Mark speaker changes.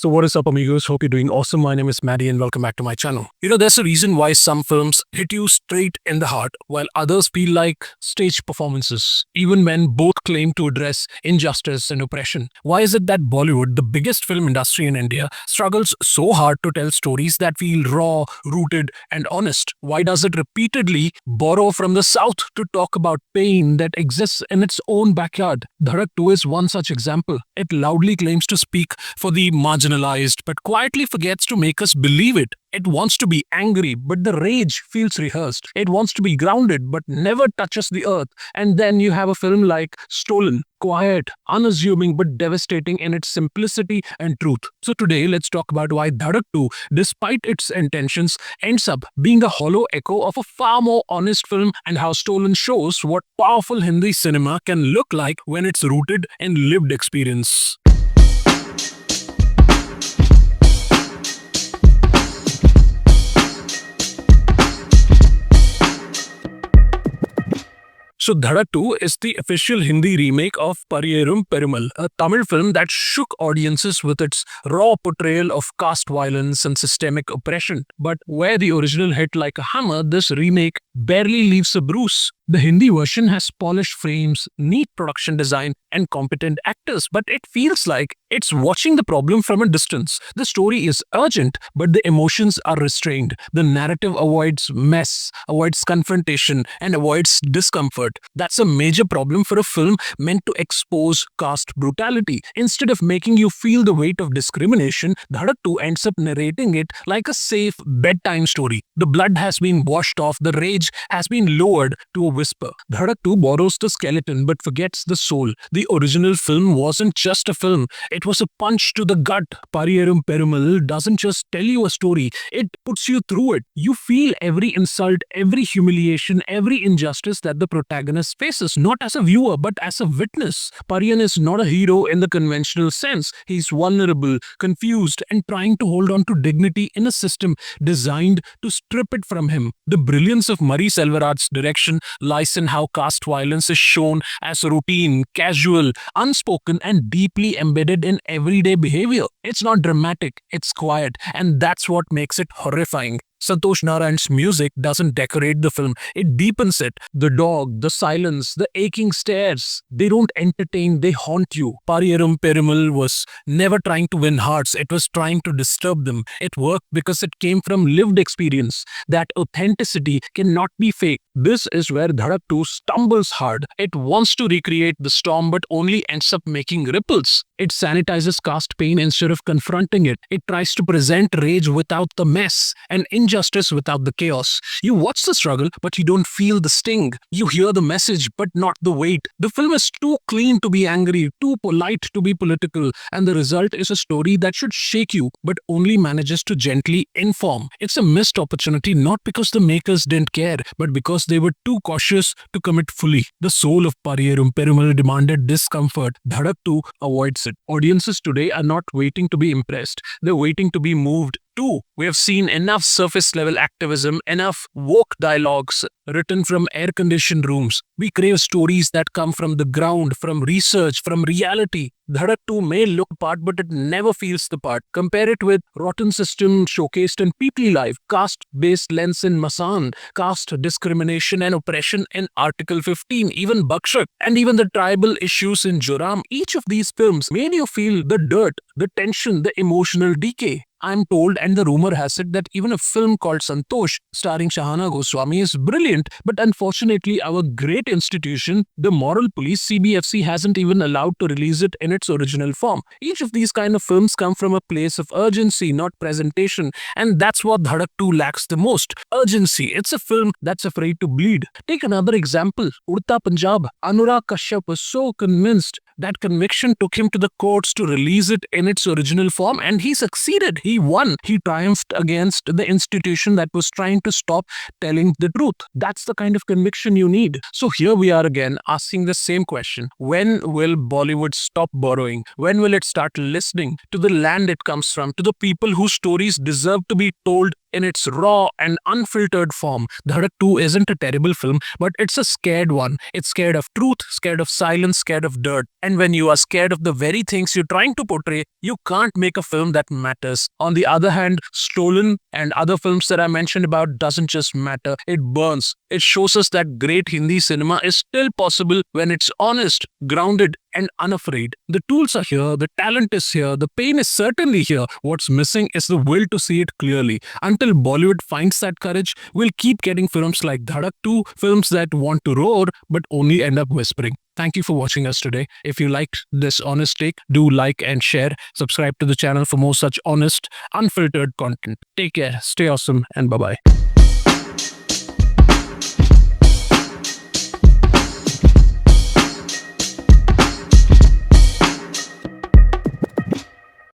Speaker 1: So what is up, amigos? Hope you're doing awesome. My name is Maddie and welcome back to my channel. There's a reason why some films hit you straight in the heart while others feel like stage performances, even when both claim to address injustice and oppression. Why is it that Bollywood, the biggest film industry in India, struggles so hard to tell stories that feel raw, rooted, and honest? Why does it repeatedly borrow from the South to talk about pain that exists in its own backyard? Dhadak 2 is one such example. It loudly claims to speak for the marginalized, but quietly forgets to make us believe it. It wants to be angry, but the rage feels rehearsed. It wants to be grounded, but never touches the earth. And then you have a film like Stolen, quiet, unassuming, but devastating in its simplicity and truth. So today, let's talk about why Dhadak 2, despite its intentions, ends up being a hollow echo of a far more honest film, and how Stolen shows what powerful Hindi cinema can look like when it's rooted in lived experience. So Dhadak 2 is the official Hindi remake of Pariyerum Perumal, a Tamil film that shook audiences with its raw portrayal of caste violence and systemic oppression. But where the original hit like a hammer, this remake barely leaves a bruise. The Hindi version has polished frames, neat production design, and competent actors, but it feels like it's watching the problem from a distance. The story is urgent, but the emotions are restrained. The narrative avoids mess, avoids confrontation, and avoids discomfort. That's a major problem for a film meant to expose caste brutality. Instead of making you feel the weight of discrimination, Dhadak 2 ends up narrating it like a safe bedtime story. The blood has been washed off, the rage has been lowered to a whisper. Dhadak 2 borrows the skeleton but forgets the soul. The original film wasn't just a film, it was a punch to the gut. Pariyerum Perumal doesn't just tell you a story, it puts you through it. You feel every insult, every humiliation, every injustice that the protagonist faces, not as a viewer but as a witness. Pariyan is not a hero in the conventional sense. He's vulnerable, confused, and trying to hold on to dignity in a system designed to strip it from him. The brilliance of Selvaraj's direction lies in how caste violence is shown as routine, casual, unspoken, and deeply embedded in everyday behavior. It's not dramatic, it's quiet, and that's what makes it horrifying. Santosh Narayan's music doesn't decorate the film, it deepens it. The dog, the silence, the aching stares, they don't entertain, they haunt you. Pariyerum Perumal was never trying to win hearts, it was trying to disturb them. It worked because it came from lived experience. That authenticity cannot be fake. This is where Dhadak 2 stumbles hard. It wants to recreate the storm but only ends up making ripples. It sanitizes caste pain instead of confronting it. It tries to present rage without the mess and injustice without the chaos. You watch the struggle, but you don't feel the sting. You hear the message, but not the weight. The film is too clean to be angry, too polite to be political, and the result is a story that should shake you, but only manages to gently inform. It's a missed opportunity not because the makers didn't care, but because they were too cautious to commit fully. The soul of Pariyerum Perumal demanded discomfort. Dhadak 2 avoids it. Audiences today are not waiting to be impressed. They're waiting to be moved. We have seen enough surface level activism, enough woke dialogues written from air-conditioned rooms. We crave stories that come from the ground, from research, from reality. Dhadak 2 may look the part, but it never feels the part. Compare it with Rotten System showcased in People Life, caste-based lens in Masan, caste discrimination and oppression in Article 15, even Bakshak, and even the tribal issues in Joram. Each of these films made you feel the dirt, the tension, the emotional decay. I'm told, and the rumor has it, that even a film called Santosh, starring Shahana Goswami, is brilliant. But unfortunately, our great institution, the Moral Police, CBFC, hasn't even allowed to release it in its original form. Each of these kind of films come from a place of urgency, not presentation. And that's what Dhadak 2 lacks the most. Urgency. It's a film that's afraid to bleed. Take another example. Udta Punjab. Anurag Kashyap was so convinced that conviction took him to the courts to release it in its original form, and he succeeded. He won. He triumphed against the institution that was trying to stop telling the truth. That's the kind of conviction you need. So here we are again asking the same question. When will Bollywood stop borrowing? When will it start listening to the land it comes from, to the people whose stories deserve to be told in its raw and unfiltered form. Dhadak 2 isn't a terrible film, but it's a scared one. It's scared of truth, scared of silence, scared of dirt. And when you are scared of the very things you're trying to portray, you can't make a film that matters. On the other hand, Stolen and other films that I mentioned about doesn't just matter, it burns. It shows us that great Hindi cinema is still possible when it's honest, grounded, and unafraid. The tools are here, the talent is here, the pain is certainly here. What's missing is the will to see it clearly. Until Bollywood finds that courage, we'll keep getting films like Dhadak 2, films that want to roar but only end up whispering. Thank you for watching us today. If you liked this honest take, do like and share. Subscribe to the channel for more such honest, unfiltered content. Take care, stay awesome, and bye-bye.